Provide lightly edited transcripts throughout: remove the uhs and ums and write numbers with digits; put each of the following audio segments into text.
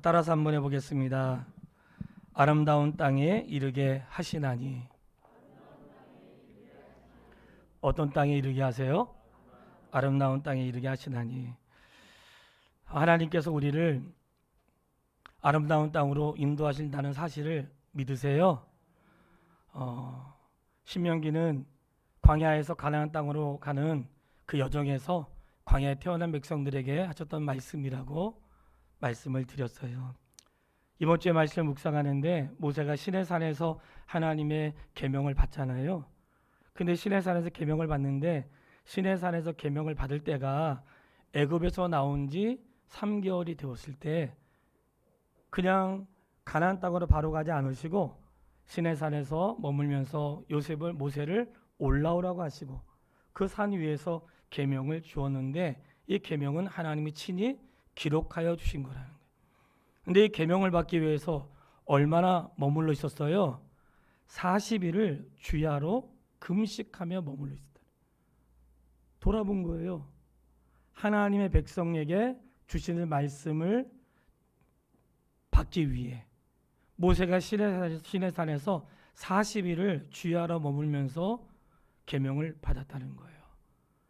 따라서 한번 해보겠습니다. 아름다운 땅에 이르게 하시나니. 어떤 땅에 이르게 하세요? 아름다운 땅에 이르게 하시나니. 하나님께서 우리를 아름다운 땅으로 인도하신다는 사실을 믿으세요? 신명기는 광야에서 가나안 땅으로 가는 그 여정에서 광야에 태어난 백성들에게 하셨던 말씀이라고 말씀을 드렸어요. 이번 주에 말씀을 묵상하는데 모세가 시내산에서 하나님의 계명을 받잖아요. 근데 시내산에서 계명을 받는데 시내산에서 계명을 받을 때가 애굽에서 나온 지 3개월이 되었을 때 그냥 가나안 땅으로 바로 가지 않으시고 시내산에서 머물면서 모세를 올라오라고 하시고 그 산 위에서 계명을 주었는데 이 계명은 하나님이 친히 기록하여 주신 거라는 거예요. 근데 이 계명을 받기 위해서 얼마나 머물러 있었어요? 40일을 주야로 금식하며 머물러 있었다. 돌아본 거예요. 하나님의 백성에게 주시는 말씀을 받기 위해 모세가 시내산에서 40일을 주야로 머물면서 계명을 받았다는 거예요.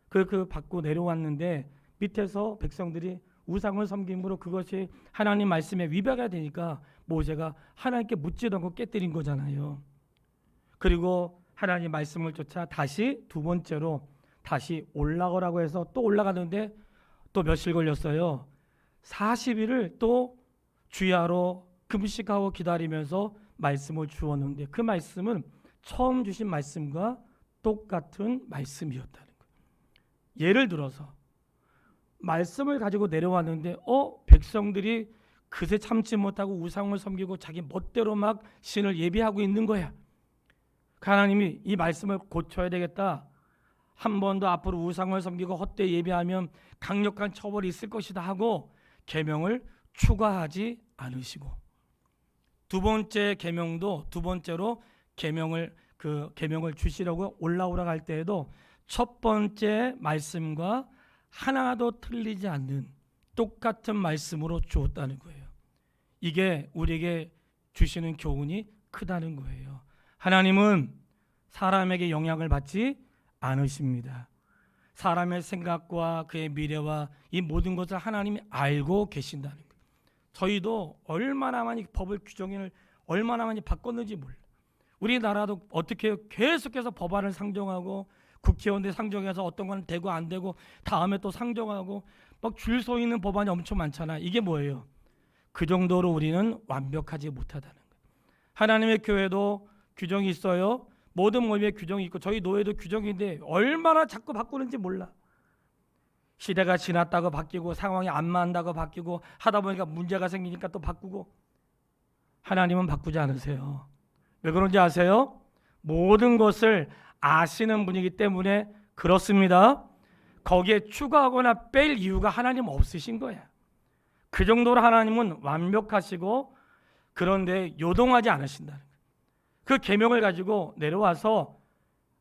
그 받고 내려왔는데 밑에서 백성들이 우상을 섬김으로 그것이 하나님 말씀에 위배가 되니까 모세가 하나님께 묻지도 않고 깨뜨린 거잖아요. 그리고 하나님 말씀을 쫓아 다시 두 번째로 다시 올라가라고 해서 또 올라가는데 또 며칠 걸렸어요. 40일을 또 주야로 금식하고 기다리면서 말씀을 주었는데 그 말씀은 처음 주신 말씀과 똑같은 말씀이었다는 거예요. 예를 들어서 말씀을 가지고 내려왔는데 백성들이 그새 참지 못하고 우상을 섬기고 자기 멋대로 막 신을 예배하고 있는 거야. 하나님이 이 말씀을 고쳐야 되겠다. 한 번 더 앞으로 우상을 섬기고 헛되이 예배하면 강력한 처벌이 있을 것이다 하고 계명을 추가하지 않으시고 두 번째 계명도 두 번째로 계명을 주시려고 올라오라고 할 때에도 첫 번째 말씀과 하나도 틀리지 않는 똑같은 말씀으로 주었다는 거예요. 이게 우리에게 주시는 교훈이 크다는 거예요. 하나님은 사람에게 영향을 받지 않으십니다. 사람의 생각과 그의 미래와 이 모든 것을 하나님이 알고 계신다는 거예요. 저희도 얼마나 많이 법을 규정을 얼마나 많이 바꿨는지 몰라요. 우리나라도 어떻게 계속해서 법안을 상정하고 국회의원들 상정해서 어떤 건 되고 안 되고 다음에 또 상정하고 막 줄 서 있는 법안이 엄청 많잖아. 이게 뭐예요? 그 정도로 우리는 완벽하지 못하다는 거예요. 하나님의 교회도 규정이 있어요. 모든 모임에 규정이 있고 저희 노예도 규정인데 얼마나 자꾸 바꾸는지 몰라. 시대가 지났다고 바뀌고 상황이 안 맞는다고 바뀌고 하다 보니까 문제가 생기니까 또 바꾸고. 하나님은 바꾸지 않으세요. 왜 그런지 아세요? 모든 것을 아시는 분이기 때문에 그렇습니다. 거기에 추가하거나 뺄 이유가 하나님 없으신 거야. 그 정도로 하나님은 완벽하시고 그런데 요동하지 않으신다는 거예요. 그 계명을 가지고 내려와서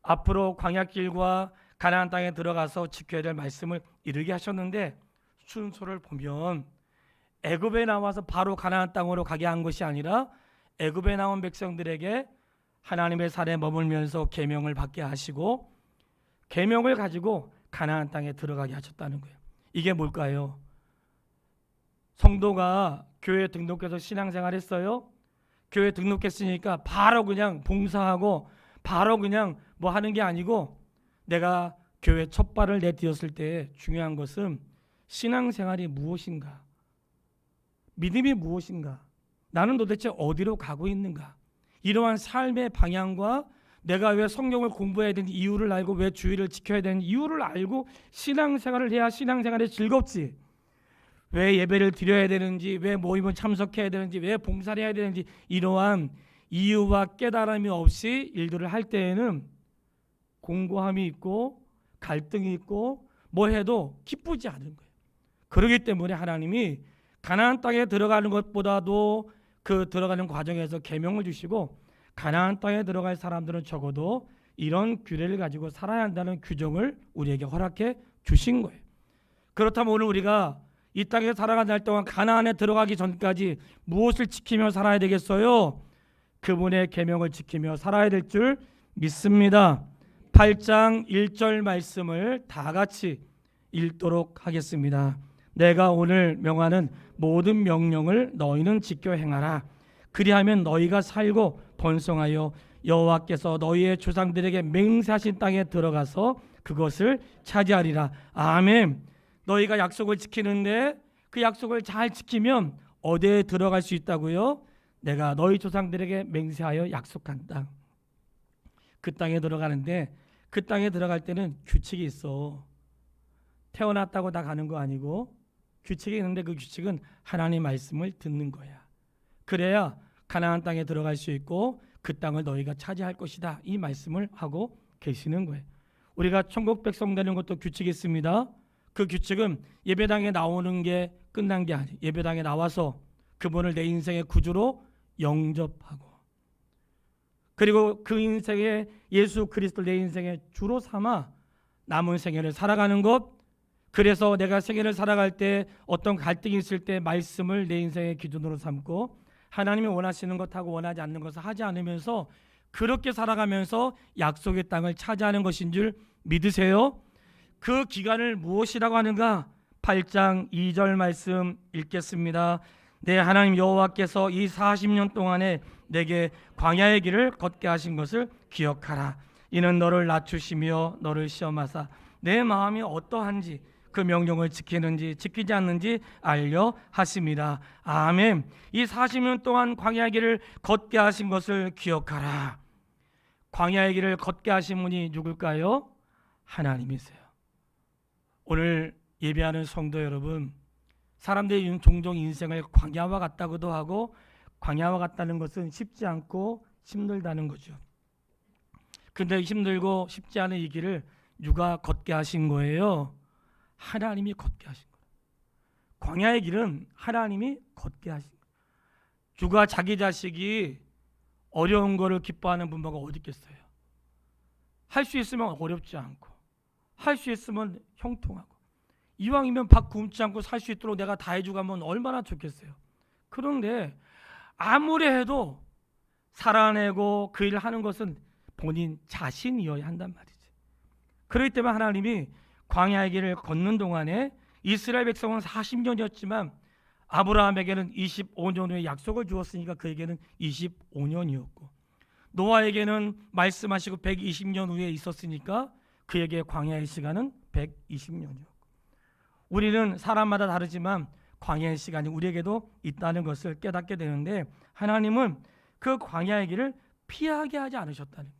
앞으로 광야길과 가나안 땅에 들어가서 지켜야 될 말씀을 이루게 하셨는데 순서를 보면 애굽에 나와서 바로 가나안 땅으로 가게 한 것이 아니라 애굽에 나온 백성들에게 하나님의 산에 머물면서 계명을 받게 하시고 계명을 가지고 가나안 땅에 들어가게 하셨다는 거예요. 이게 뭘까요? 성도가 교회에 등록해서 신앙생활 했어요. 교회에 등록했으니까 바로 그냥 봉사하고 바로 그냥 뭐 하는 게 아니고 내가 교회 첫 발을 내디뎠을 때 중요한 것은 신앙생활이 무엇인가? 믿음이 무엇인가? 나는 도대체 어디로 가고 있는가? 이러한 삶의 방향과 내가 왜 성경을 공부해야 되는 이유를 알고 왜 주의를 지켜야 되는 이유를 알고 신앙생활을 해야 신앙생활이 즐겁지. 왜 예배를 드려야 되는지, 왜 모임을 참석해야 되는지, 왜 봉사를 해야 되는지 이러한 이유와 깨달음이 없이 일들을 할 때에는 공고함이 있고 갈등이 있고 뭐 해도 기쁘지 않은 거예요. 그렇기 때문에 하나님이 가나안 땅에 들어가는 것보다도 그 들어가는 과정에서 계명을 주시고 가나안 땅에 들어갈 사람들은 적어도 이런 규례를 가지고 살아야 한다는 규정을 우리에게 허락해 주신 거예요. 그렇다면 오늘 우리가 이 땅에 살아가는 날 동안 가나안에 들어가기 전까지 무엇을 지키며 살아야 되겠어요? 그분의 계명을 지키며 살아야 될 줄 믿습니다. 8장 1절 말씀을 다 같이 읽도록 하겠습니다. 내가 오늘 명하는 모든 명령을 너희는 지켜 행하라. 그리하면 너희가 살고 번성하여 여호와께서 너희의 조상들에게 맹세하신 땅에 들어가서 그것을 차지하리라. 아멘. 너희가 약속을 지키는데 그 약속을 잘 지키면 어디에 들어갈 수 있다고요? 내가 너희 조상들에게 맹세하여 약속한 땅. 그 땅에 들어가는데 그 땅에 들어갈 때는 규칙이 있어. 태어났다고 다 가는 거 아니고 규칙이 있는데 그 규칙은 하나님 말씀을 듣는 거야. 그래야 가나안 땅에 들어갈 수 있고 그 땅을 너희가 차지할 것이다. 이 말씀을 하고 계시는 거예요. 우리가 천국 백성 되는 것도 규칙이 있습니다. 그 규칙은 예배당에 나오는 게 끝난 게 아니에요. 예배당에 나와서 그분을 내 인생의 구주로 영접하고 그리고 그 인생에 예수 그리스도를 내 인생의 주로 삼아 남은 생애를 살아가는 것. 그래서 내가 생애를 살아갈 때 어떤 갈등이 있을 때 말씀을 내 인생의 기준으로 삼고 하나님이 원하시는 것하고 원하지 않는 것을 하지 않으면서 그렇게 살아가면서 약속의 땅을 차지하는 것인 줄 믿으세요? 그 기간을 무엇이라고 하는가? 8장 2절 말씀 읽겠습니다. 내 하나님 여호와께서 이 40년 동안에 내게 광야의 길을 걷게 하신 것을 기억하라. 이는 너를 낮추시며 너를 시험하사 내 마음이 어떠한지 그 명령을 지키는지 지키지 않는지 알려 하심이라. 아멘. 이 40년 동안 광야의 길을 걷게 하신 것을 기억하라. 광야의 길을 걷게 하신 분이 누굴까요? 하나님이세요. 오늘 예배하는 성도 여러분, 사람들이 종종 인생을 광야와 같다고도 하고 광야와 같다는 것은 쉽지 않고 힘들다는 거죠. 근데 힘들고 쉽지 않은 이 길을 누가 걷게 하신 거예요? 하나님이 걷게 하신 거예요. 광야의 길은 하나님이 걷게 하신 거예요. 누가 자기 자식이 어려운 거를 기뻐하는 분모가 어디 있겠어요? 할 수 있으면 어렵지 않고 할 수 있으면 형통하고 이왕이면 밥 굶지 않고 살 수 있도록 내가 다 해주고 하면 얼마나 좋겠어요. 그런데 아무리 해도 살아내고 그 일을 하는 것은 본인 자신이어야 한단 말이지. 그렇기 때문에 하나님이 광야의 길을 걷는 동안에 이스라엘 백성은 40년이었지만 아브라함에게는 25년 후에 약속을 주었으니까 그에게는 25년이었고 노아에게는 말씀하시고 120년 후에 있었으니까 그에게 광야의 시간은 120년이었고 우리는 사람마다 다르지만 광야의 시간이 우리에게도 있다는 것을 깨닫게 되는데 하나님은 그 광야의 길을 피하게 하지 않으셨다는 거예요.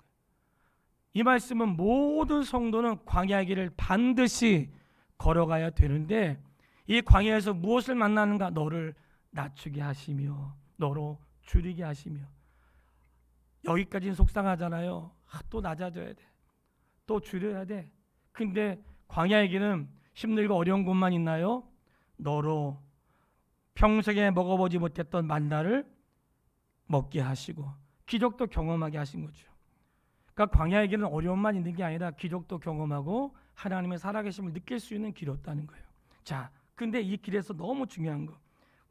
이 말씀은 모든 성도는 광야의 길을 반드시 걸어가야 되는데 이 광야에서 무엇을 만나는가? 너를 낮추게 하시며 너로 줄이게 하시며 여기까지는 속상하잖아요. 또 낮아져야 돼. 또 줄여야 돼. 근데 광야의 길은 힘들고 어려운 곳만 있나요? 너로 평생에 먹어보지 못했던 만나를 먹게 하시고 기적도 경험하게 하신 거죠. 그러니까 광야의 길은 어려움만 있는 게 아니라 기적도 경험하고 하나님의 살아계심을 느낄 수 있는 길이었다는 거예요. 자, 근데 이 길에서 너무 중요한 거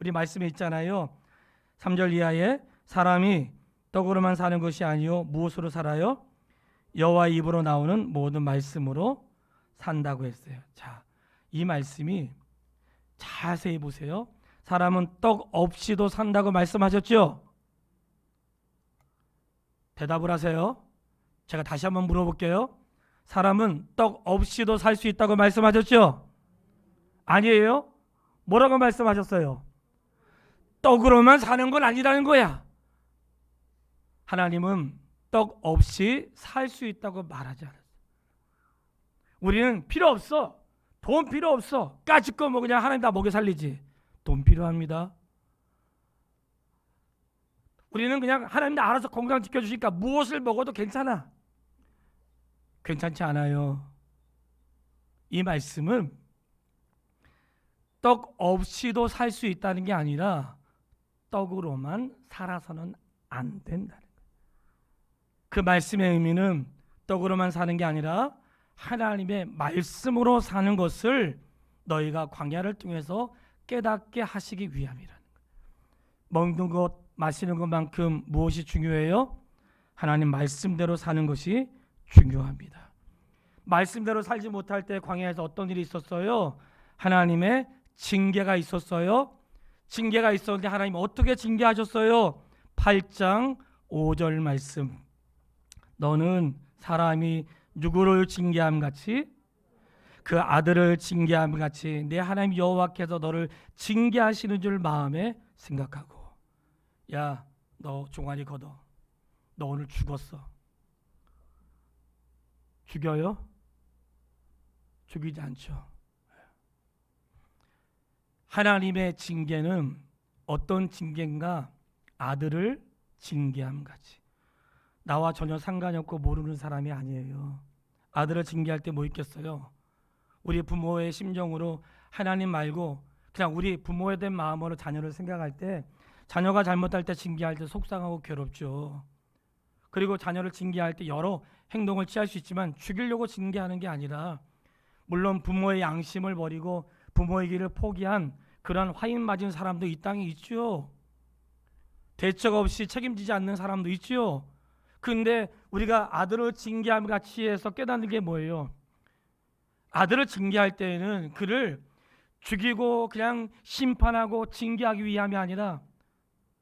우리 말씀에 있잖아요. 3절 이하에 사람이 떡으로만 사는 것이 아니요 무엇으로 살아요? 여호와의 입으로 나오는 모든 말씀으로 산다고 했어요. 자, 이 말씀이 자세히 보세요. 사람은 떡 없이도 산다고 말씀하셨죠? 대답을 하세요. 제가 다시 한번 물어볼게요. 사람은 떡 없이도 살 수 있다고 말씀하셨죠? 아니에요? 뭐라고 말씀하셨어요? 떡으로만 사는 건 아니라는 거야. 하나님은 떡 없이 살 수 있다고 말하지 않았어요. 우리는 필요 없어. 돈 필요 없어. 까짓거 뭐 그냥 하나님 다 먹여 살리지. 돈 필요합니다. 우리는 그냥 하나님 다 알아서 건강 지켜주시니까 무엇을 먹어도 괜찮아. 괜찮지 않아요. 이 말씀은 떡 없이도 살 수 있다는 게 아니라 떡으로만 살아서는 안 된다는 거예요. 그 말씀의 의미는 떡으로만 사는 게 아니라 하나님의 말씀으로 사는 것을 너희가 광야를 통해서 깨닫게 하시기 위함이라는 거예요. 먹는 것, 마시는 것만큼 무엇이 중요해요? 하나님 말씀대로 사는 것이 중요합니다. 말씀대로 살지 못할 때 광야에서 어떤 일이 있었어요? 하나님의 징계가 있었어요. 징계가 있었는데 하나님 어떻게 징계하셨어요? 8장 5절 말씀. 너는 사람이 누구를 징계함 같이 그 아들을 징계함 같이 내 하나님 여호와께서 너를 징계하시는 줄 마음에 생각하고. 야, 너 종아리 걷어. 너 오늘 죽었어. 죽여요? 죽이지 않죠. 하나님의 징계는 어떤 징계인가? 아들을 징계함 같이. 나와 전혀 상관이 없고 모르는 사람이 아니에요. 아들을 징계할 때 뭐 있겠어요? 우리 부모의 심정으로 하나님 말고 그냥 우리 부모에 대한 마음으로 자녀를 생각할 때, 자녀가 잘못할 때 징계할 때 속상하고 괴롭죠. 그리고 자녀를 징계할 때 여러 행동을 취할 수 있지만 죽이려고 징계하는 게 아니라, 물론 부모의 양심을 버리고 부모의 길을 포기한 그런 화인 맞은 사람도 이 땅에 있죠. 대책 없이 책임지지 않는 사람도 있죠. 근데 우리가 아들을 징계함 같이 해서 깨닫는 게 뭐예요? 아들을 징계할 때에는 그를 죽이고 그냥 심판하고 징계하기 위함이 아니라,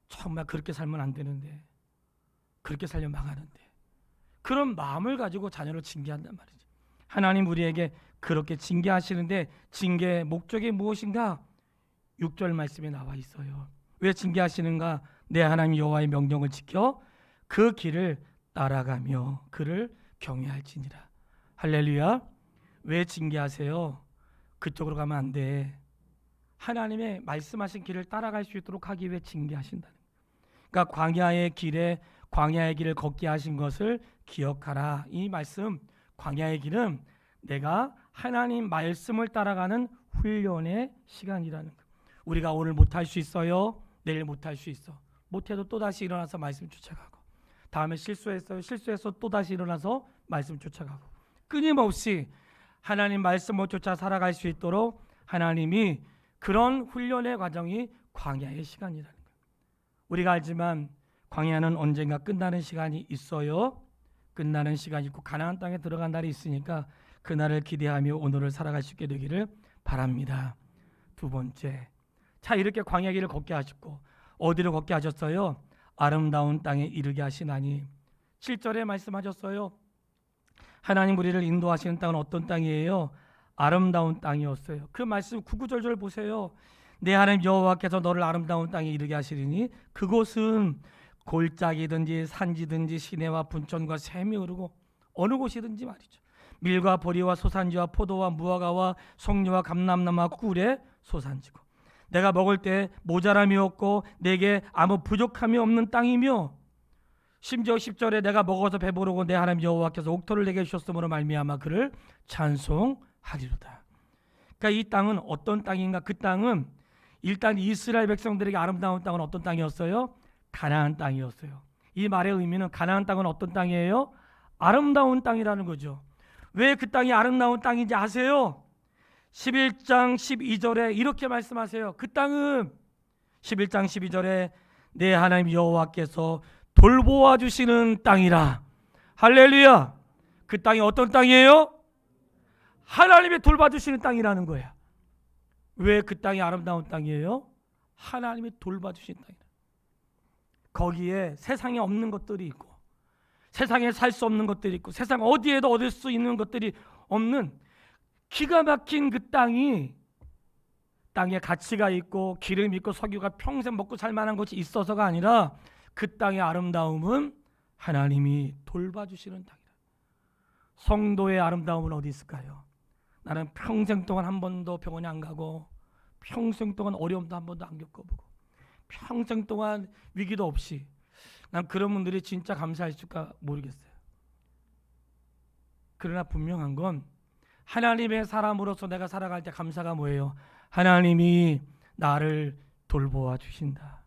정말 그렇게 살면 안 되는데, 그렇게 살면 망하는데, 그런 마음을 가지고 자녀를 징계한단 말이죠. 하나님 우리에게 그렇게 징계하시는데 징계의 목적이 무엇인가? 6절 말씀에 나와 있어요. 왜 징계하시는가? 내 하나님 여호와의 명령을 지켜 그 길을 따라가며 그를 경외할지니라. 할렐루야. 왜 징계하세요? 그쪽으로 가면 안 돼. 하나님의 말씀하신 길을 따라갈 수 있도록 하기 위해 징계하신다는 거예요. 그러니까 광야의 길을 걷게 하신 것을 기억하라. 이 말씀, 광야의 길은 내가 하나님 말씀을 따라가는 훈련의 시간이라는 거예요. 우리가 오늘 못할 수 있어요. 내일 못할 수 있어. 못해도 또다시 일어나서 말씀 쫓아가고, 다음에 실수해서 또다시 일어나서 말씀 쫓아가고, 끊임없이 하나님 말씀을 쫓아 살아갈 수 있도록 하나님이 그런 훈련의 과정이 광야의 시간이라는 거예요. 우리가 알지만 광야는 언젠가 끝나는 시간이 있어요. 끝나는 시간이 있고 가나안 땅에 들어간 날이 있으니까 그날을 기대하며 오늘을 살아갈 수 있게 되기를 바랍니다. 두 번째, 자, 이렇게 광야 길을 걷게 하셨고 어디로 걷게 하셨어요? 아름다운 땅에 이르게 하시나니. 7절에 말씀하셨어요. 하나님 우리를 인도하시는 땅은 어떤 땅이에요? 아름다운 땅이었어요. 그 말씀 9, 9절 보세요. 내 하나님 여호와께서 너를 아름다운 땅에 이르게 하시리니 그곳은 골짜기든지 산지든지 시내와 분천과 샘이 흐르고 어느 곳이든지 말이죠. 밀과 보리와 소산지와 포도와 무화과와 송류와 감람나무와 꿀의 소산지고, 내가 먹을 때 모자람이 없고 내게 아무 부족함이 없는 땅이며, 심지어 10절에 내가 먹어서 배부르고 내 하나님 여호와께서 옥토를 내게 주셨으므로 말미암아 그를 찬송하리로다. 그러니까 이 땅은 어떤 땅인가? 그 땅은 일단 이스라엘 백성들에게 아름다운 땅은 어떤 땅이었어요? 가나안 땅이었어요. 이 말의 의미는 가나안 땅은 어떤 땅이에요? 아름다운 땅이라는 거죠. 왜 그 땅이 아름다운 땅인지 아세요? 11장 12절에 이렇게 말씀하세요. 그 땅은 11장 12절에 내 하나님 여호와께서 돌보아 주시는 땅이라. 할렐루야. 그 땅이 어떤 땅이에요? 하나님이 돌봐주시는 땅이라는 거야. 왜 그 땅이 아름다운 땅이에요? 하나님이 돌봐주시는 땅이라. 거기에 세상에 없는 것들이 있고, 세상에 살 수 없는 것들이 있고, 세상 어디에도 얻을 수 있는 것들이 없는 기가 막힌 그 땅이, 땅에 가치가 있고 기름 있고 석유가 평생 먹고 살 만한 것이 있어서가 아니라 그 땅의 아름다움은 하나님이 돌봐주시는 땅이라. 성도의 아름다움은 어디 있을까요? 나는 평생 동안 한 번도 병원에 안 가고, 평생 동안 어려움도 한 번도 안 겪어보고, 평생 동안 위기도 없이, 난 그런 분들이 진짜 감사했을까 모르겠어요. 그러나 분명한 건 하나님의 사람으로서 내가 살아갈 때 감사가 뭐예요? 하나님이 나를 돌보아 주신다.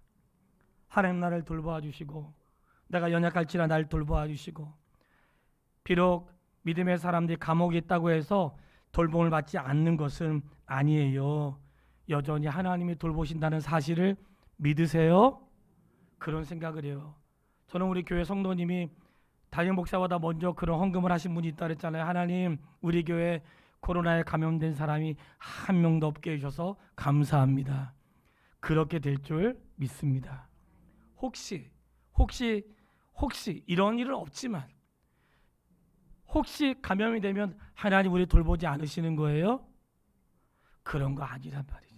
하나님 나를 돌보아 주시고, 내가 연약할지라 나를 돌보아 주시고, 비록 믿음의 사람들이 감옥에 있다고 해서 돌봄을 받지 않는 것은 아니에요. 여전히 하나님이 돌보신다는 사실을 믿으세요? 그런 생각을 해요. 저는 우리 교회 성도님이 담임 목사보다 먼저 그런 헌금을 하신 분이 있다 그랬잖아요. 하나님, 우리 교회 코로나에 감염된 사람이 한 명도 없게 해주셔서 감사합니다. 그렇게 될 줄 믿습니다. 혹시 이런 일은 없지만 혹시 감염이 되면 하나님 우리 돌보지 않으시는 거예요? 그런 거 아니란 말이지.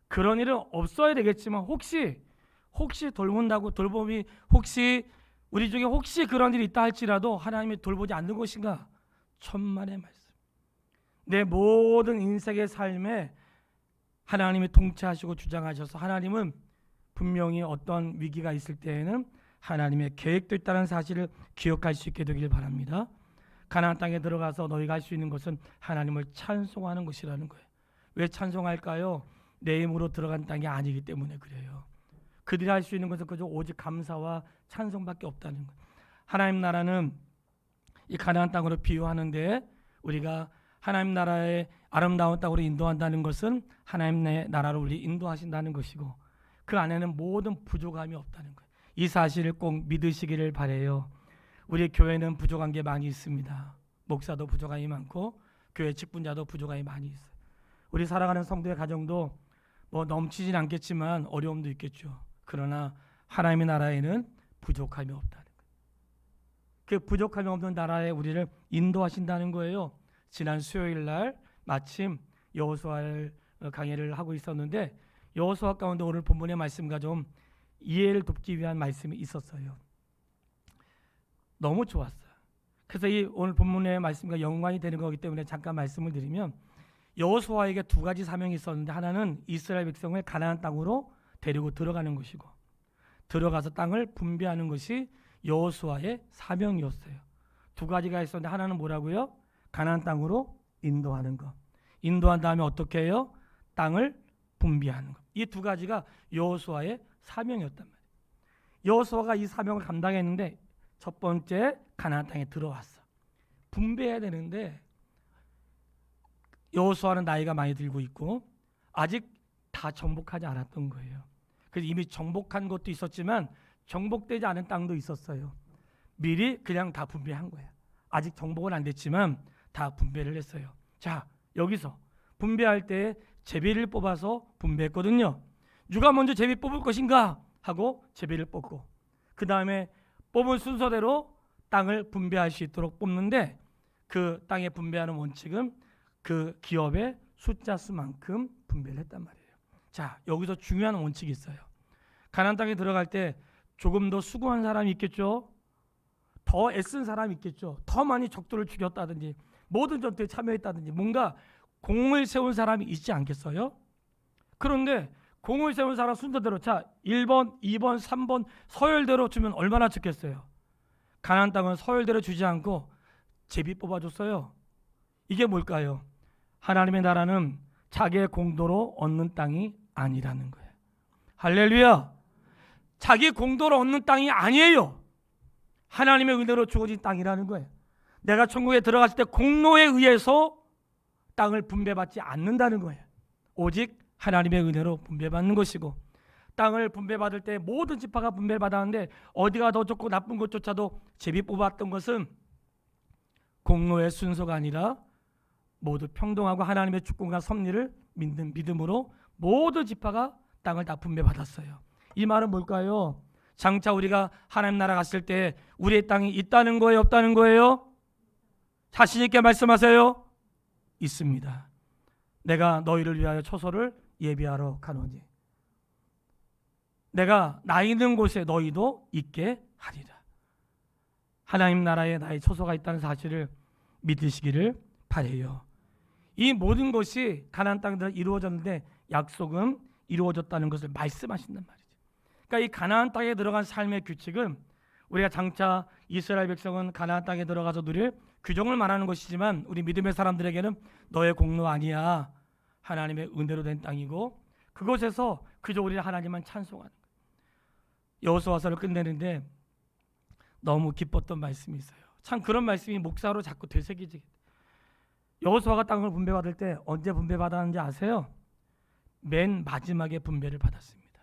그런 일은 없어야 되겠지만 혹시 돌본다고 돌봄이 혹시 우리 중에 혹시 그런 일이 있다 할지라도 하나님이 돌보지 않는 것인가? 천만의 말씀. 내 모든 인생의 삶에 하나님이 통치하시고 주장하셔서 하나님은 분명히 어떤 위기가 있을 때에는 하나님의 계획도 있다는 사실을 기억할 수 있게 되길 바랍니다. 가나안 땅에 들어가서 너희가 할 수 있는 것은 하나님을 찬송하는 것이라는 거예요. 왜 찬송할까요? 내 힘으로 들어간 땅이 아니기 때문에 그래요. 그들이 할 수 있는 것은 그저 오직 감사와 찬송밖에 없다는 거예요. 하나님 나라는 이 가나안 땅으로 비유하는데 우리가 하나님 나라의 아름다운 땅으로 인도한다는 것은 하나님의 나라로 우리 인도하신다는 것이고 그 안에는 모든 부족함이 없다는 거예요. 이 사실을 꼭 믿으시기를 바라요. 우리 교회는 부족한 게 많이 있습니다. 목사도 부족함이 많고 교회 직분자도 부족함이 많이 있어요. 우리 살아가는 성도의 가정도 뭐 넘치진 않겠지만 어려움도 있겠죠. 그러나 하나님의 나라에는 부족함이 없다는 거예요. 그 부족함이 없는 나라에 우리를 인도하신다는 거예요. 지난 수요일 날 마침 여호수아 강해를 하고 있었는데 여호수아 가운데 오늘 본문의 말씀과 좀 이해를 돕기 위한 말씀이 있었어요. 너무 좋았어요. 그래서 이 오늘 본문의 말씀과 연관이 되는 거기 때문에 잠깐 말씀을 드리면 여호수아에게 두 가지 사명이 있었는데 하나는 이스라엘 백성을 가나안 땅으로 데리고 들어가는 것이고 들어가서 땅을 분배하는 것이 여호수아의 사명이었어요. 두 가지가 있었는데 하나는 뭐라고요? 가나안 땅으로 인도하는 것. 인도한 다음에 어떻게 해요? 땅을 분배하는 것. 이 두 가지가 여호수아의 사명이었단 말이에요. 여호수아가 이 사명을 감당했는데 첫 번째 가나안 땅에 들어왔어. 분배해야 되는데 여호수아는 나이가 많이 들고 있고 아직 다 정복하지 않았던 거예요. 그래서 이미 정복한 것도 있었지만 정복되지 않은 땅도 있었어요. 미리 그냥 다 분배한 거예요. 아직 정복은 안 됐지만 다 분배를 했어요. 자, 여기서 분배할 때 제비를 뽑아서 분배했거든요. 누가 먼저 제비 뽑을 것인가 하고 제비를 뽑고 그 다음에 뽑은 순서대로 땅을 분배할 수 있도록 뽑는데 그 땅에 분배하는 원칙은 그 기업의 숫자 수만큼 분배를 했단 말이에요. 자, 여기서 중요한 원칙이 있어요. 가나안 땅에 들어갈 때 조금 더 수고한 사람이 있겠죠. 더 애쓴 사람이 있겠죠. 더 많이 적들을 죽였다든지 모든 전투에 참여했다든지 뭔가 공을 세운 사람이 있지 않겠어요? 그런데 공을 세운 사람 순서대로 자 1번, 2번, 3번 서열대로 주면 얼마나 좋겠어요. 가나안 땅은 서열대로 주지 않고 제비 뽑아줬어요. 이게 뭘까요? 하나님의 나라는 자기의 공도로 얻는 땅이 아니라는 거예요. 할렐루야. 자기 공도로 얻는 땅이 아니에요. 하나님의 은혜로 주어진 땅이라는 거예요. 내가 천국에 들어갔을 때 공로에 의해서 땅을 분배받지 않는다는 거예요. 오직 하나님의 은혜로 분배받는 것이고 땅을 분배받을 때 모든 지파가 분배받았는데 어디가 더 좋고 나쁜 것조차도 제비 뽑았던 것은 공로의 순서가 아니라 모두 평등하고 하나님의 주권과 섭리를 믿는 믿음으로 모든 지파가 땅을 다 분배받았어요. 이 말은 뭘까요? 장차 우리가 하나님 나라 갔을 때 우리의 땅이 있다는 거예요? 없다는 거예요? 자신 있게 말씀하세요. 있습니다. 내가 너희를 위하여 처소를 예비하러 가노니 내가 나 있는 곳에 너희도 있게 하리라. 하나님 나라에 나의 처소가 있다는 사실을 믿으시기를 바라요. 이 모든 것이 가나안 땅에서 이루어졌는데 약속은 이루어졌다는 것을 말씀하신단 말이죠. 그러니까 이 가나안 땅에 들어간 삶의 규칙은 우리가 장차 이스라엘 백성은 가나안 땅에 들어가서 누릴 규정을 말하는 것이지만 우리 믿음의 사람들에게는 너의 공로 아니야. 하나님의 은혜로 된 땅이고 그곳에서 그저 우리는 하나님만 찬송하는 거예요. 여호수아서를 끝내는데 너무 기뻤던 말씀이 있어요. 참 그런 말씀이 목사로 자꾸 되새기지. 여호수아가 땅을 분배받을 때 언제 분배받았는지 아세요? 맨 마지막에 분배를 받았습니다.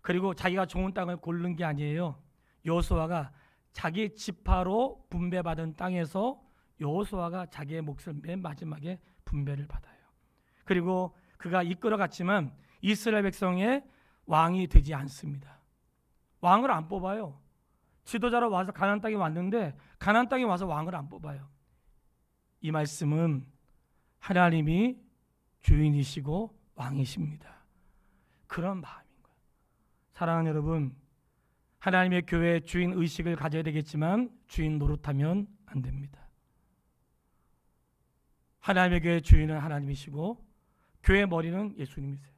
그리고 자기가 좋은 땅을 고른 게 아니에요. 여호수아가 자기 지파로 분배받은 땅에서 여호수아가 자기의 몫을 맨 마지막에 분배를 받아요. 그리고 그가 이끌어갔지만 이스라엘 백성의 왕이 되지 않습니다. 왕을 안 뽑아요. 지도자로 와서 가나안 땅에 왔는데 가나안 땅에 와서 왕을 안 뽑아요. 이 말씀은 하나님이 주인이시고 왕이십니다. 그런 마음인 거예요. 사랑하는 여러분, 하나님의 교회의 주인 의식을 가져야 되겠지만 주인 노릇하면 안 됩니다. 하나님의 교회의 주인은 하나님이시고 교회의 머리는 예수님이세요.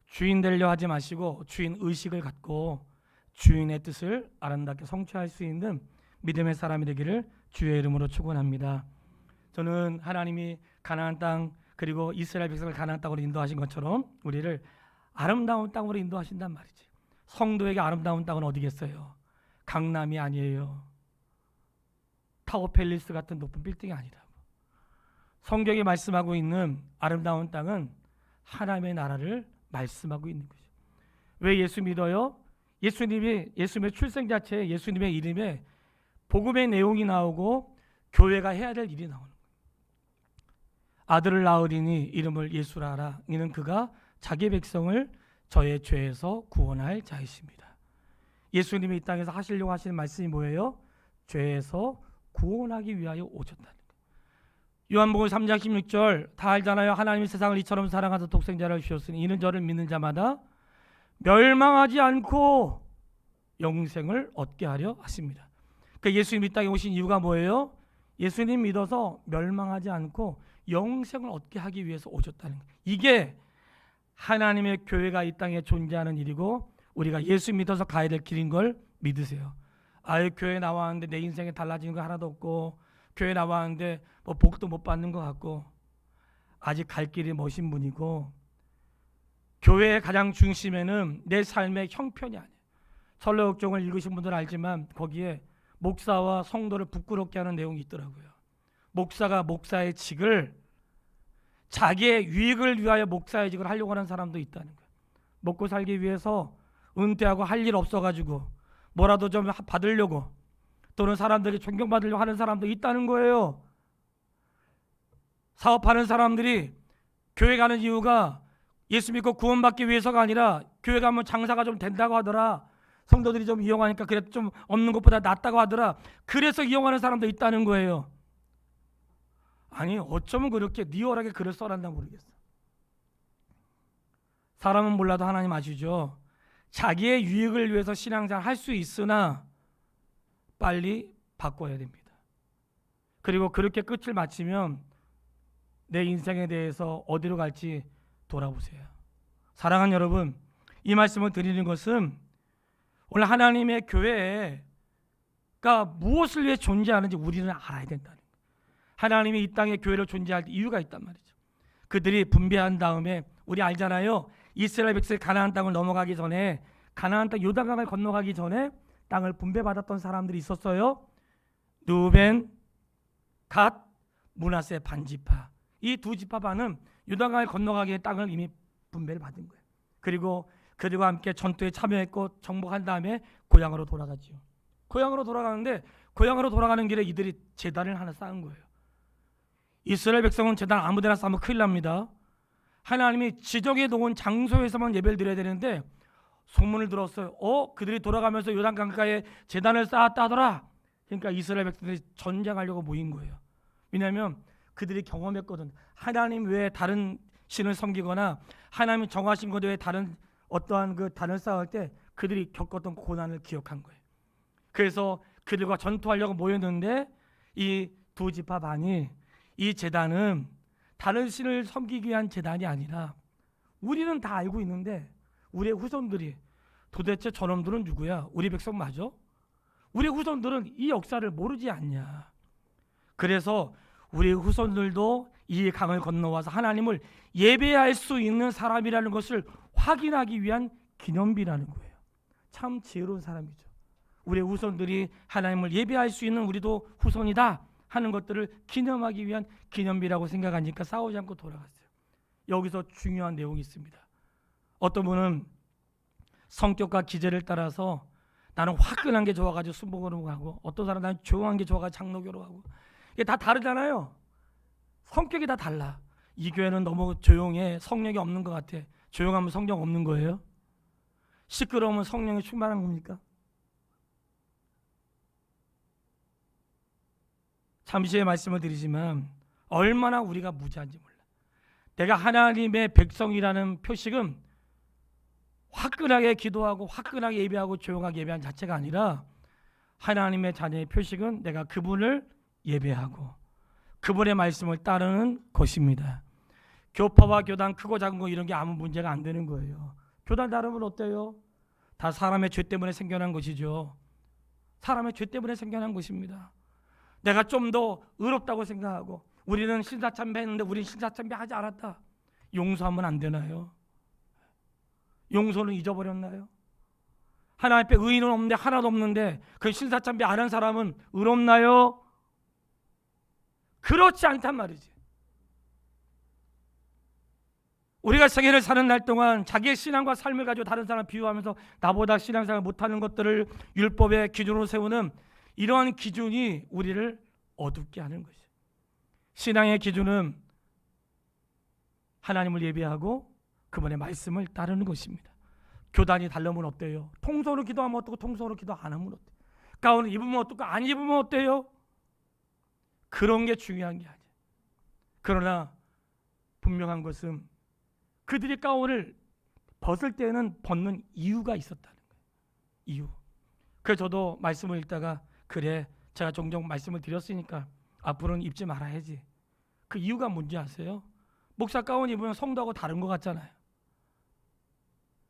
주인 되려 하지 마시고 주인 의식을 갖고 주인의 뜻을 아름답게 성취할 수 있는 믿음의 사람이 되기를 주의 이름으로 축원합니다. 저는 하나님이 가나안 땅 그리고 이스라엘 백성을 가나안 땅으로 인도하신 것처럼 우리를 아름다운 땅으로 인도하신단 말이지. 성도에게 아름다운 땅은 어디겠어요? 강남이 아니에요. 타워팰리스 같은 높은 빌딩이 아니라고. 성경이 말씀하고 있는 아름다운 땅은 하나님의 나라를 말씀하고 있는 거죠. 왜 예수 믿어요? 예수님의 출생 자체에 예수님의 이름에 복음의 내용이 나오고 교회가 해야 될 일이 나오는 거예요. 아들을 낳으리니 이름을 예수라 하라. 이는 그가 자기 백성을 저의 죄에서 구원할 자이십니다. 예수님이 이 땅에서 하시려고 하시는 말씀이 뭐예요? 죄에서 구원하기 위하여 오셨다는 거예요. 요한복음 3장 16절 다 알잖아요. 하나님이 세상을 이처럼 사랑하사 독생자를 주셨으니 이는 저를 믿는 자마다 멸망하지 않고 영생을 얻게 하려 하십니다. 그러니까 예수님이 이 땅에 오신 이유가 뭐예요? 예수님 믿어서 멸망하지 않고 영생을 얻게 하기 위해서 오셨다는 거예요. 이게 하나님의 교회가 이 땅에 존재하는 일이고 우리가 예수 믿어서 가야 될 길인 걸 믿으세요. 아예 교회 나왔는데 내 인생에 달라지는 거 하나도 없고 교회 나왔는데 뭐 복도 못 받는 것 같고 아직 갈 길이 머신 분이고 교회의 가장 중심에는 내 삶의 형편이 아니에요. 설로역정을 읽으신 분들은 알지만 거기에 목사와 성도를 부끄럽게 하는 내용이 있더라고요. 목사가 목사의 직을 자기의 유익을 위하여 목사의 직을 하려고 하는 사람도 있다는 거예요. 먹고 살기 위해서 은퇴하고 할 일 없어가지고 뭐라도 좀 받으려고 또는 사람들이 존경받으려고 하는 사람도 있다는 거예요. 사업하는 사람들이 교회 가는 이유가 예수 믿고 구원받기 위해서가 아니라 교회 가면 장사가 좀 된다고 하더라. 성도들이 좀 이용하니까 그래도 좀 없는 것보다 낫다고 하더라. 그래서 이용하는 사람도 있다는 거예요. 아니 어쩌면 그렇게 리얼하게 글을 써란다 모르겠어. 사람은 몰라도 하나님 아시죠? 자기의 유익을 위해서 신앙생활 할 수 있으나 빨리 바꿔야 됩니다. 그리고 그렇게 끝을 마치면 내 인생에 대해서 어디로 갈지 돌아보세요. 사랑하는 여러분, 이 말씀을 드리는 것은 오늘 하나님의 교회가 무엇을 위해 존재하는지 우리는 알아야 된다는 거예요. 하나님이 이 땅에 교회를 존재할 이유가 있단 말이죠. 그들이 분배한 다음에 우리 알잖아요. 이스라엘 백성이 가나안 땅을 넘어가기 전에 가나안 땅 요단강을 건너가기 전에 땅을 분배받았던 사람들이 있었어요. 루벤, 갓, 므낫세 반지파. 이 두 지파반은 요단강을 건너가기에 땅을 이미 분배를 받은 거예요. 그리고 그들과 함께 전투에 참여했고 정복한 다음에 고향으로 돌아가죠. 고향으로 돌아가는데 고향으로 돌아가는 길에 이들이 제단을 하나 쌓은 거예요. 이스라엘 백성은 제단 아무데나 쌓으면 큰일 납니다. 하나님이 지정해 놓은 장소에서만 예배를 드려야 되는데 소문을 들었어요. 그들이 돌아가면서 요단강가에 제단을 쌓았다 하더라. 그러니까 이스라엘 백성들이 전쟁하려고 모인 거예요. 왜냐하면 그들이 경험했거든. 하나님 외에 다른 신을 섬기거나 하나님이 정하신 것 외에 다른 어떠한 그 단을 쌓을 때 그들이 겪었던 고난을 기억한 거예요. 그래서 그들과 전투하려고 모였는데 이 두 지파 반이 이 제단은 다른 신을 섬기기 위한 제단이 아니라 우리는 다 알고 있는데 우리의 후손들이 도대체 저놈들은 누구야? 우리 백성 맞아? 우리 후손들은 이 역사를 모르지 않냐? 그래서 우리 후손들도 이 강을 건너와서 하나님을 예배할 수 있는 사람이라는 것을 확인하기 위한 기념비라는 거예요. 참 지혜로운 사람이죠. 우리 후손들이 하나님을 예배할 수 있는 우리도 후손이다 하는 것들을 기념하기 위한 기념비라고 생각하니까 싸우지 않고 돌아갔어요. 여기서 중요한 내용이 있습니다. 어떤 분은 성격과 기질을 따라서 나는 화끈한 게 좋아가지고 순복으로 가고, 어떤 사람은 나는 조용한 게 좋아가지고 장로교로 가고, 이게 다 다르잖아요. 성격이 다 달라. 이 교회는 너무 조용해, 성령이 없는 것 같아. 조용하면 성령 없는 거예요? 시끄러우면 성령이 충만한 겁니까? 잠시 후에 말씀을 드리지만 얼마나 우리가 무지한지 몰라. 내가 하나님의 백성이라는 표식은 화끈하게 기도하고 화끈하게 예배하고 조용하게 예배한 자체가 아니라, 하나님의 자녀의 표식은 내가 그분을 예배하고 그분의 말씀을 따르는 것입니다. 교파와 교단 크고 작은 거 이런 게 아무 문제가 안 되는 거예요. 교단 다르면 어때요? 다 사람의 죄 때문에 생겨난 것이죠. 사람의 죄 때문에 생겨난 것입니다. 내가 좀 더 의롭다고 생각하고, 우리는 신사참배했는데 우리는 신사참배하지 않았다, 용서하면 안 되나요? 용서는 잊어버렸나요? 하나님 앞에 의인은 없는데, 하나도 없는데 그 신사참배 안 한 사람은 의롭나요? 그렇지 않단 말이지. 우리가 세계를 사는 날 동안 자기의 신앙과 삶을 가지고 다른 사람을 비유하면서 나보다 신앙생활 못하는 것들을 율법의 기준으로 세우는 이러한 기준이 우리를 어둡게 하는 것이죠. 신앙의 기준은 하나님을 예배하고 그분의 말씀을 따르는 것입니다. 교단이 다르면 어때요? 통성으로 기도하면 어떻고 통성으로 기도 안 하면 어때요? 가운을 입으면 어떻고 안 입으면 어때요? 그런 게 중요한 게 아니에요. 그러나 분명한 것은 그들이 가운을 벗을 때는 벗는 이유가 있었다는 거예요. 이유. 그래서 저도 말씀을 읽다가, 그래, 제가 종종 말씀을 드렸으니까 앞으로는 입지 말아야지. 그 이유가 뭔지 아세요? 목사 가운 입으면 성도하고 다른 것 같잖아요.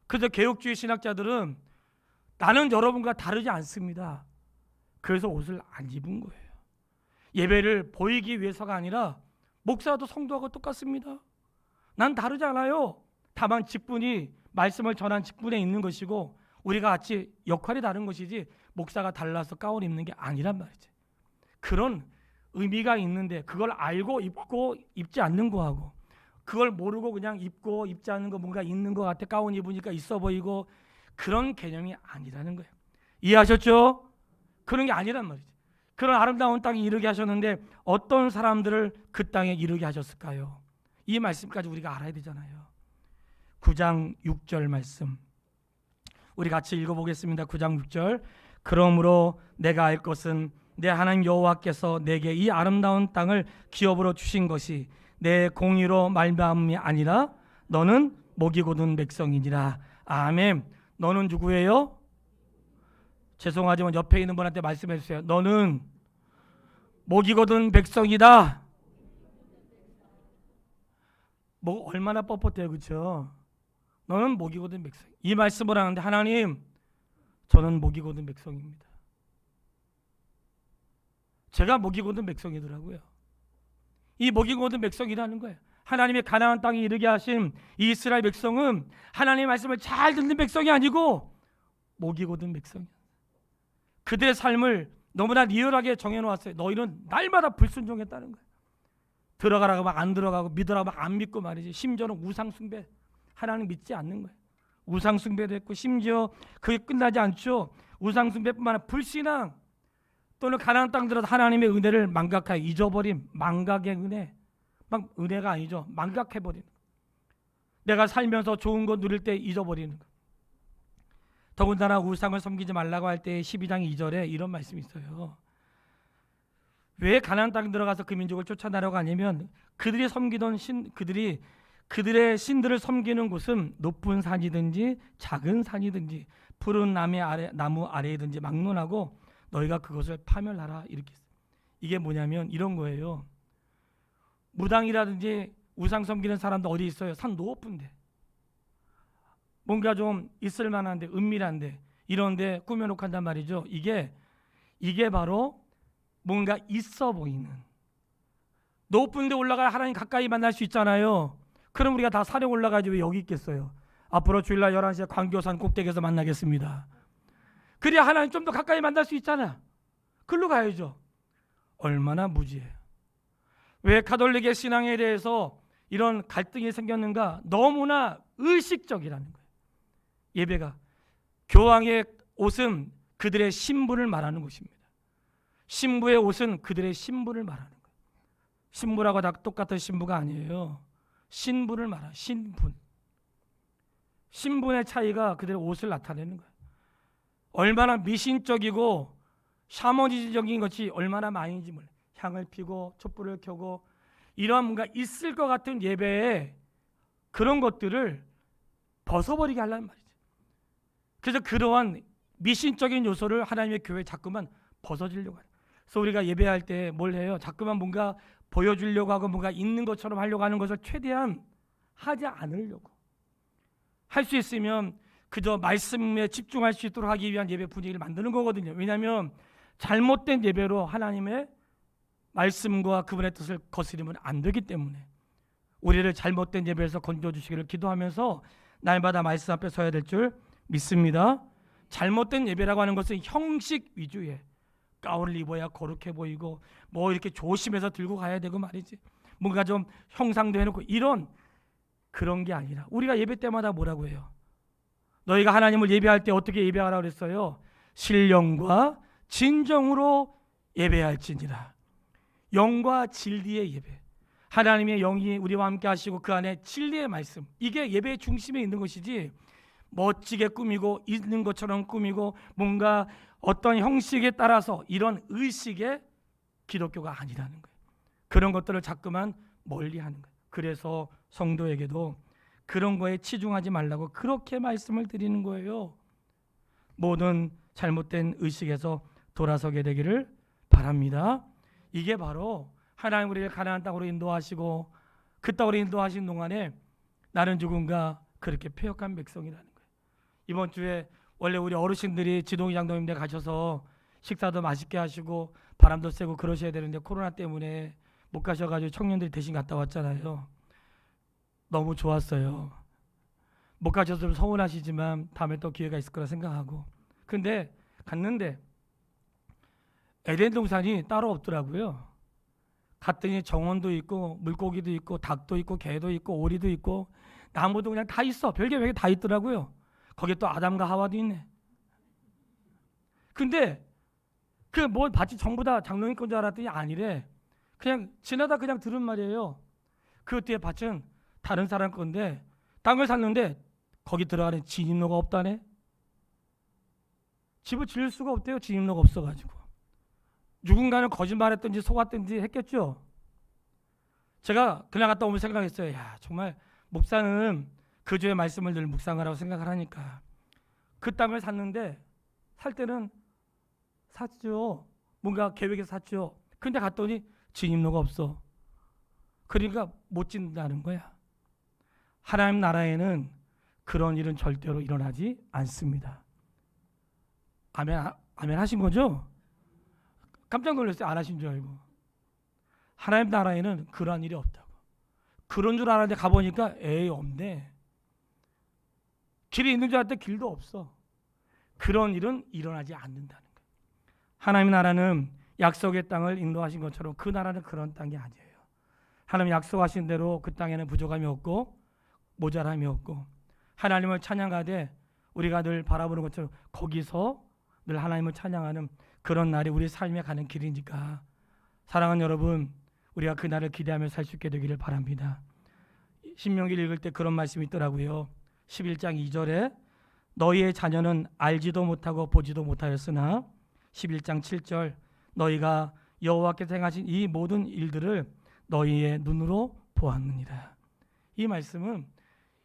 그래서 개혁주의 신학자들은 나는 여러분과 다르지 않습니다, 그래서 옷을 안 입은 거예요. 예배를 보이기 위해서가 아니라, 목사도 성도하고 똑같습니다. 난 다르지 않아요. 다만 직분이 말씀을 전한 직분에 있는 것이고 우리가 같이 역할이 다른 것이지, 목사가 달라서 가운 입는 게 아니란 말이지. 그런 의미가 있는데 그걸 알고 입고 입지 않는 거하고, 그걸 모르고 그냥 입고 입지 않는 거 뭔가 있는 것 같아, 가운 입으니까 있어 보이고, 그런 개념이 아니라는 거예요. 이해하셨죠? 그런 게 아니란 말이지. 그런 아름다운 땅에 이르게 하셨는데 어떤 사람들을 그 땅에 이르게 하셨을까요? 이 말씀까지 우리가 알아야 되잖아요. 9장 6절 말씀 우리 같이 읽어보겠습니다. 9장 6절. 그러므로 내가 알 것은 내 하나님 여호와께서 내게 이 아름다운 땅을 기업으로 주신 것이 내 공의로 말미암음이 아니라 너는 목이 곧은 백성이니라. 아멘. 너는 누구예요? 죄송하지만 옆에 있는 분한테 말씀해 주세요. 너는 목이 곧은 백성이다. 뭐 얼마나 뻣뻣해요, 그렇죠? 너는 목이 곧은 백성. 이 말씀을 하는데, 하나님, 저는 목이 곧은 백성입니다. 제가 목이 곧은 백성이더라고요. 이 목이 곧은 백성이라는 거예요. 하나님의 가나안 땅에 이르게 하신 이 이스라엘 백성은 하나님의 말씀을 잘 듣는 백성이 아니고 목이 곧은 백성이에요. 그들의 삶을 너무나 리얼하게 정해놓았어요. 너희는 날마다 불순종했다는 거예요. 들어가라고 하면 안 들어가고, 믿으라고 하면 안 믿고 말이지. 심지어는 우상숭배, 하나님 믿지 않는 거예요. 우상숭배도 했고, 심지어 그게 끝나지 않죠. 우상숭배뿐만 아니라 불신앙, 또는 가나안 땅 들어서 하나님의 은혜를 망각하여 잊어버린 망각의 은혜. 막 은혜가 아니죠. 망각해버리는 거. 내가 살면서 좋은 거 누릴 때 잊어버리는 거. 더군다나 우상을 섬기지 말라고 할 때 12장 2절에 이런 말씀이 있어요. 왜 가나안 땅 들어가서 그 민족을 쫓아내려고 하냐면, 그들이 섬기던 그들의 신들을 섬기는 곳은 높은 산이든지 작은 산이든지 푸른 나무 아래이든지 막론하고 너희가 그것을 파멸하라, 이렇게 했어요. 이게 뭐냐면 이런 거예요. 무당이라든지 우상 섬기는 사람도 어디 있어요? 산 높은데, 뭔가 좀 있을 만한데, 은밀한데, 이런데 꾸며놓고 한단 말이죠. 이게 바로 뭔가 있어 보이는, 높은 데 올라가야 하나님 가까이 만날 수 있잖아요. 그럼 우리가 다 산에 올라가지 왜 여기 있겠어요? 앞으로 주일날 11시에 광교산 꼭대기에서 만나겠습니다. 그래야 하나님 좀 더 가까이 만날 수 있잖아. 글로 가야죠. 얼마나 무지해요. 왜 가톨릭의 신앙에 대해서 이런 갈등이 생겼는가? 너무나 의식적이라는 거예요. 예배가 교황의 옷은 그들의 신분을 말하는 것입니다. 신부의 옷은 그들의 신분을 말하는 거예요. 신부라고 다 똑같은 신부가 아니에요. 신분을 말하는 신분. 신분의 차이가 그들의 옷을 나타내는 거예요. 얼마나 미신적이고 샤머니즘적인 것이 얼마나 많은지 몰라요. 향을 피고 촛불을 켜고 이러한 뭔가 있을 것 같은 예배에 그런 것들을 벗어버리게 하려는 말이죠. 그래서 그러한 미신적인 요소를 하나님의 교회에 자꾸만 벗어지려고 해요. 그래서 우리가 예배할 때 뭘 해요? 자꾸만 뭔가 보여주려고 하고 뭔가 있는 것처럼 하려고 하는 것을 최대한 하지 않으려고. 할 수 있으면 그저 말씀에 집중할 수 있도록 하기 위한 예배 분위기를 만드는 거거든요. 왜냐하면 잘못된 예배로 하나님의 말씀과 그분의 뜻을 거스리면 안 되기 때문에 우리를 잘못된 예배에서 건져주시기를 기도하면서 날마다 말씀 앞에 서야 될 줄 믿습니다. 잘못된 예배라고 하는 것은 형식 위주의 가운을 입어야 거룩해 보이고 뭐 이렇게 조심해서 들고 가야 되고 말이지 뭔가 좀 형상도 해놓고 이런 그런 게 아니라 우리가 예배 때마다 뭐라고 해요? 너희가 하나님을 예배할 때 어떻게 예배하라고 그랬어요? 신령과 진정으로 예배할지니라. 영과 진리의 예배. 하나님의 영이 우리와 함께 하시고 그 안에 진리의 말씀. 이게 예배의 중심에 있는 것이지 멋지게 꾸미고 있는 것처럼 꾸미고 뭔가 어떤 형식에 따라서 이런 의식의 기독교가 아니라는 거예요. 그런 것들을 자꾸만 멀리하는 거예요. 그래서 성도에게도 그런 거에 치중하지 말라고 그렇게 말씀을 드리는 거예요. 모든 잘못된 의식에서 돌아서게 되기를 바랍니다. 이게 바로 하나님 우리를 가나안 땅으로 인도하시고 그 땅으로 인도하신 동안에 나는 누군가 그렇게 패역한 백성이라는 거예요. 이번 주에 원래 우리 어르신들이 지동이 장로님네 가셔서 식사도 맛있게 하시고 바람도 쐬고 그러셔야 되는데 코로나 때문에 못 가셔가지고 청년들이 대신 갔다 왔잖아요. 너무 좋았어요. 못 가셔서 좀 서운하시지만 다음에 또 기회가 있을 거라 생각하고 근데 갔는데 에덴 동산이 따로 없더라고요. 갔더니 정원도 있고 물고기도 있고 닭도 있고 개도 있고 오리도 있고 나무도 그냥 다 있어. 별게 별게 다 있더라고요. 거기에 또 아담과 하와도 있네. 근데 그 뭐 밭이 전부 다 장로님 건 줄 알았더니 아니래. 그냥 지나다 그냥 들은 말이에요. 그 뒤에 밭은 다른 사람 건데 땅을 샀는데 거기 들어가는 진입로가 없다네. 집을 지을 수가 없대요. 진입로가 없어가지고. 누군가는 거짓말했든지 속았든지 했겠죠. 제가 그냥 갔다 오면 생각했어요. 야 정말 목사는 그 주의 말씀을 늘 묵상하라고 생각을 하니까 그 땅을 샀는데 살 때는 샀죠. 뭔가 계획해서 샀죠. 근데 갔더니 진입로가 없어. 그러니까 못 짓는다는 거야. 하나님 나라에는 그런 일은 절대로 일어나지 않습니다. 아멘, 아멘 하신 거죠? 깜짝 놀랐어요. 안 하신 줄 알고. 하나님 나라에는 그러한 일이 없다고. 그런 줄 알았는데 가보니까 에이 없네. 길이 있는 줄 알았는데 길도 없어. 그런 일은 일어나지 않는다는 거예요. 하나님 나라는 약속의 땅을 인도하신 것처럼 그 나라는 그런 땅이 아니에요. 하나님 약속하신 대로 그 땅에는 부족함이 없고 모자람이 없고 하나님을 찬양하되 우리가 늘 바라보는 것처럼 거기서 늘 하나님을 찬양하는 그런 날이 우리 삶에 가는 길이니까 사랑하는 여러분 우리가 그 날을 기대하며 살 수 있게 되기를 바랍니다. 신명기를 읽을 때 그런 말씀이 있더라고요. 11장 2절에 너희의 자녀는 알지도 못하고 보지도 못하였으나 11장 7절 너희가 여호와께서 행하신 이 모든 일들을 너희의 눈으로 보았느니라. 이 말씀은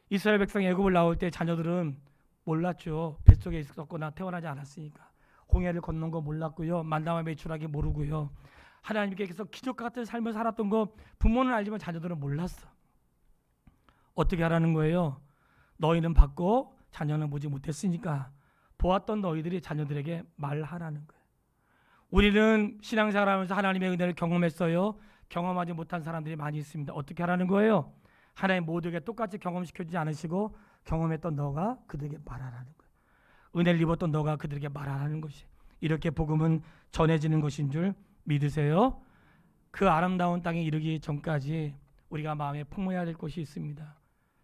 이스라엘 백성이 애굽을 나올 때 자녀들은 몰랐죠. 뱃속에 있었거나 태어나지 않았으니까. 홍해를 건넌 거 몰랐고요. 만나와 매출하기 모르고요. 하나님께서 기적과 같은 삶을 살았던 거 부모는 알지만 자녀들은 몰랐어. 어떻게 하라는 거예요? 너희는 봤고 자녀는 보지 못했으니까 보았던 너희들이 자녀들에게 말하라는 거예요. 우리는 신앙생활하면서 하나님의 은혜를 경험했어요. 경험하지 못한 사람들이 많이 있습니다. 어떻게 하라는 거예요? 하나님 모두에게 똑같이 경험시켜주지 않으시고 경험했던 너가 그들에게 말하라는 거예요. 은혜를 입었던 너가 그들에게 말하라는 것이 이렇게 복음은 전해지는 것인 줄 믿으세요. 그 아름다운 땅에 이르기 전까지 우리가 마음에 품어야 될 것이 있습니다.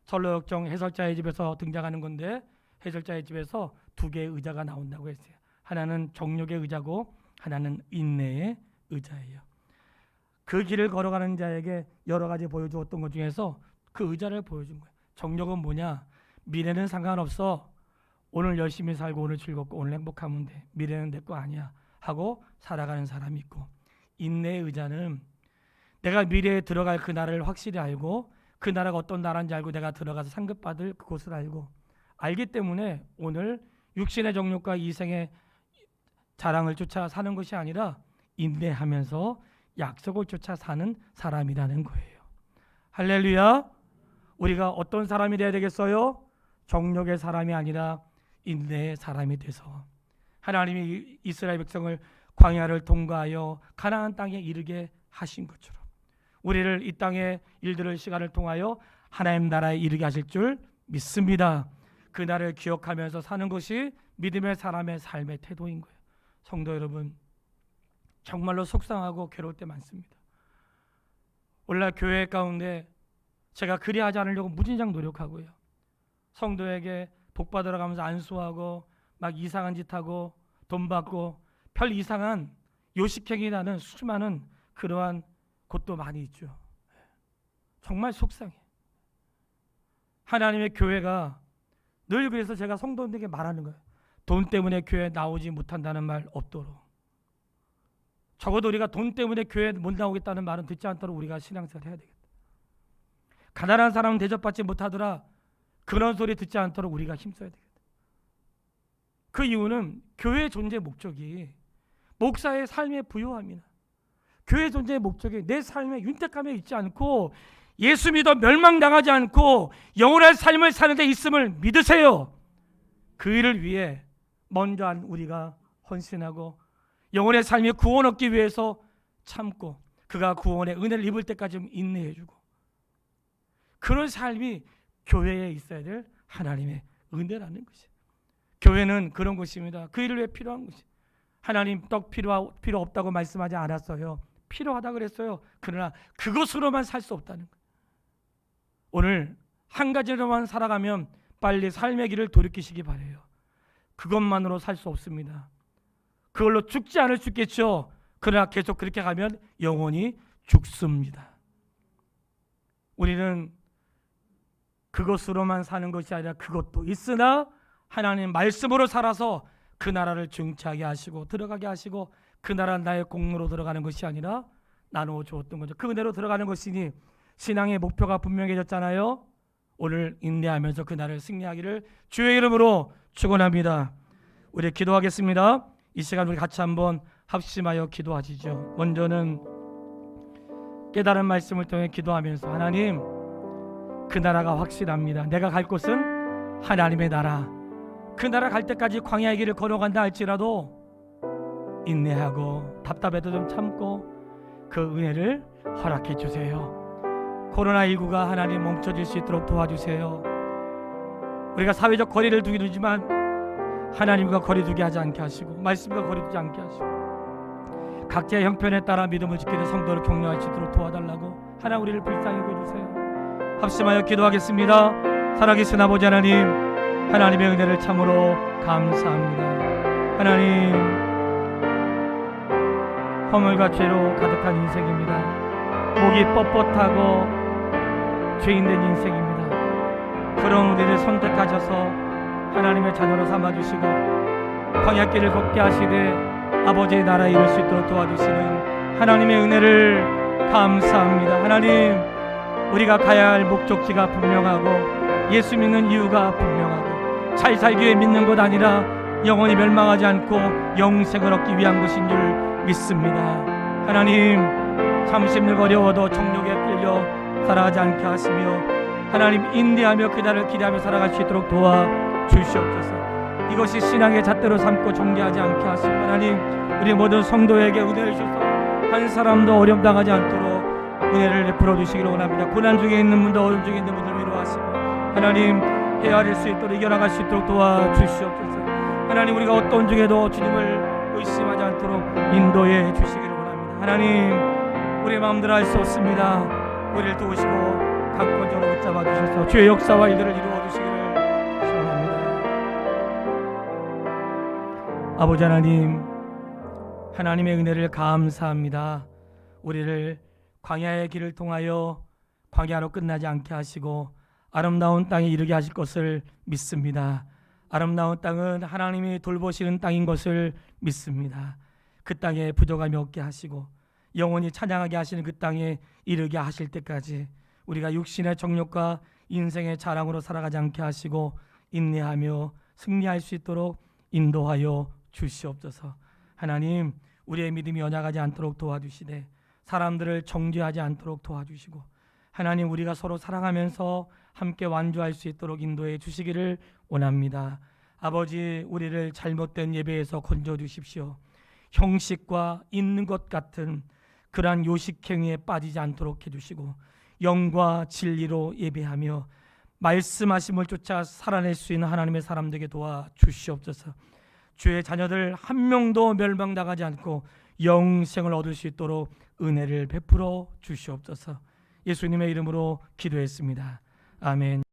선로역정 해설자의 집에서 등장하는 건데 해설자의 집에서 두 개의 의자가 나온다고 했어요. 하나는 정욕의 의자고 하나는 인내의 의자예요. 그 길을 걸어가는 자에게 여러 가지 보여주었던 것 중에서 그 의자를 보여준 거예요. 정욕은 뭐냐? 미래는 상관없어. 오늘 열심히 살고 오늘 즐겁고 오늘 행복하면 돼. 미래는 내 거 아니야 하고 살아가는 사람이 있고, 인내의 의자는 내가 미래에 들어갈 그 나라를 확실히 알고 그 나라가 어떤 나라인지 알고 내가 들어가서 상급받을 그곳을 알기 때문에 오늘 육신의 정욕과 이생의 자랑을 쫓아 사는 것이 아니라 인내하면서 약속을 쫓아 사는 사람이라는 거예요. 할렐루야. 우리가 어떤 사람이 돼야 되겠어요? 정욕의 사람이 아니라 인내의 사람이 돼서 하나님이 이스라엘 백성을 광야를 통과하여 가나안 땅에 이르게 하신 것처럼 우리를 이 땅의 일들을 시간을 통하여 하나님 나라에 이르게 하실 줄 믿습니다. 그날을 기억하면서 사는 것이 믿음의 사람의 삶의 태도인 거예요. 성도 여러분, 정말로 속상하고 괴로울 때 많습니다. 오늘날 교회 가운데 제가 그리하지 않으려고 무진장 노력하고요. 성도에게 복 받으러 가면서 안수하고 막 이상한 짓 하고 돈 받고 별 이상한 요식행위 나는 수많은 그러한 곳도 많이 있죠. 정말 속상해. 하나님의 교회가 늘 그래서 제가 성도들에게 말하는 거예요. 돈 때문에 교회 나오지 못한다는 말 없도록. 적어도 우리가 돈 때문에 교회 못 나오겠다는 말은 듣지 않도록 우리가 신앙생활 해야 되겠다. 가난한 사람은 대접받지 못하더라. 그런 소리 듣지 않도록 우리가 힘써야 되겠다. 그 이유는 교회의 존재 목적이 목사의 삶의 부요함이나 교회 존재의 목적이 내 삶의 윤택함에 있지 않고 예수 믿어 멸망당하지 않고 영원한 삶을 사는 데 있음을 믿으세요. 그 일을 위해 먼저 우리가 헌신하고 영혼의 삶의 구원 얻기 위해서 참고 그가 구원의 은혜를 입을 때까지 인내해주고 그런 삶이 교회에 있어야 될 하나님의 은혜라는 것이에요. 교회는 그런 곳입니다. 그 일을 위해 필요한 것이에요. 하나님 떡 필요 없다고 말씀하지 않았어요. 필요하다 그랬어요. 그러나 그것으로만 살 수 없다는 거예요. 오늘 한 가지로만 살아가면 빨리 삶의 길을 돌이키시기 바라요. 그것만으로 살 수 없습니다. 그걸로 죽지 않을 수 있겠죠. 그러나 계속 그렇게 가면 영원히 죽습니다. 우리는 그것으로만 사는 것이 아니라 그것도 있으나 하나님 말씀으로 살아서 그 나라를 정치하게 하시고 들어가게 하시고 그 나라는 나의 공로로 들어가는 것이 아니라 나누어 주었던 거죠. 그 은혜로 들어가는 것이니 신앙의 목표가 분명해졌잖아요. 오늘 인내하면서 그 나라를 승리하기를 주의 이름으로 축원합니다. 우리 기도하겠습니다. 이 시간 우리 같이 한번 합심하여 기도하시죠. 먼저는 깨달은 말씀을 통해 기도하면서 하나님 그 나라가 확실합니다. 내가 갈 곳은 하나님의 나라. 그 나라 갈 때까지 광야의 길을 걸어간다 할지라도 인내하고 답답해도 좀 참고 그 은혜를 허락해 주세요. 코로나19가 하나님 멈춰질 수 있도록 도와주세요. 우리가 사회적 거리를 두기도지만 하나님과 거리두기 하지 않게 하시고 말씀과 거리두지 않게 하시고 각자의 형편에 따라 믿음을 지키는 성도를 격려할 수 있도록 도와달라고 하나님 우리를 불쌍히 여겨주세요. 합심하여 기도하겠습니다. 살아계신 아버지 하나님, 하나님의 은혜를 참으로 감사합니다. 하나님, 허물과 죄로 가득한 인생입니다. 목이 뻣뻣하고 죄인된 인생입니다. 그런 우리를 선택하셔서 하나님의 자녀로 삼아주시고 광야길을 걷게 하시되 아버지의 나라에 이룰 수 있도록 도와주시는 하나님의 은혜를 감사합니다. 하나님, 우리가 가야 할 목적지가 분명하고 예수 믿는 이유가 분명하고 잘 살기 위해 믿는 것 아니라 영원히 멸망하지 않고 영생을 얻기 위한 것인 줄 믿습니다. 하나님, 잠시 어려워도 정욕에 끌려 살아가지 않게 하시며 하나님 인내하며 그날을 기대하며 살아갈 수 있도록 도와주시옵소서. 이것이 신앙의 잣대로 삼고 정죄하지 않게 하시고 하나님 우리 모든 성도에게 은혜를 주셔서 한 사람도 어려움 당하지 않도록 은혜를 베풀어 주시기를 원합니다. 고난 중에 있는 분들, 어려움 중에 있는 분들 위로하시고 하나님 헤아릴 수 있도록 이겨나갈 수 있도록 도와주시옵소서. 하나님 우리가 어떤 중에도 주님을 의심하지 않도록 인도해 주시기를 원합니다. 하나님 우리의 마음대로 할 수 없습니다. 우리를 도우시고 강권적으로 붙잡아 주셔서 주의 역사와 일들을 이루어 주시기를 소원합니다. 아버지 하나님, 하나님의 은혜를 감사합니다. 우리를 광야의 길을 통하여 광야로 끝나지 않게 하시고 아름다운 땅에 이르게 하실 것을 믿습니다. 아름다운 땅은 하나님이 돌보시는 땅인 것을 믿습니다. 그 땅에 부족함이 없게 하시고 영원히 찬양하게 하시는 그 땅에 이르게 하실 때까지 우리가 육신의 정욕과 인생의 자랑으로 살아가지 않게 하시고 인내하며 승리할 수 있도록 인도하여 주시옵소서. 하나님, 우리의 믿음이 연약하지 않도록 도와주시되 사람들을 정죄하지 않도록 도와주시고 하나님, 우리가 서로 사랑하면서 함께 완주할 수 있도록 인도해 주시기를 원합니다. 아버지, 우리를 잘못된 예배에서 건져 주십시오. 형식과 있는 것 같은 그러한 요식행위에 빠지지 않도록 해주시고 영과 진리로 예배하며 말씀하심을 쫓아 살아낼 수 있는 하나님의 사람 되게 도와주시옵소서. 주의 자녀들 한 명도 멸망당하지 않고 영생을 얻을 수 있도록 은혜를 베풀어 주시옵소서. 예수님의 이름으로 기도했습니다. 아멘.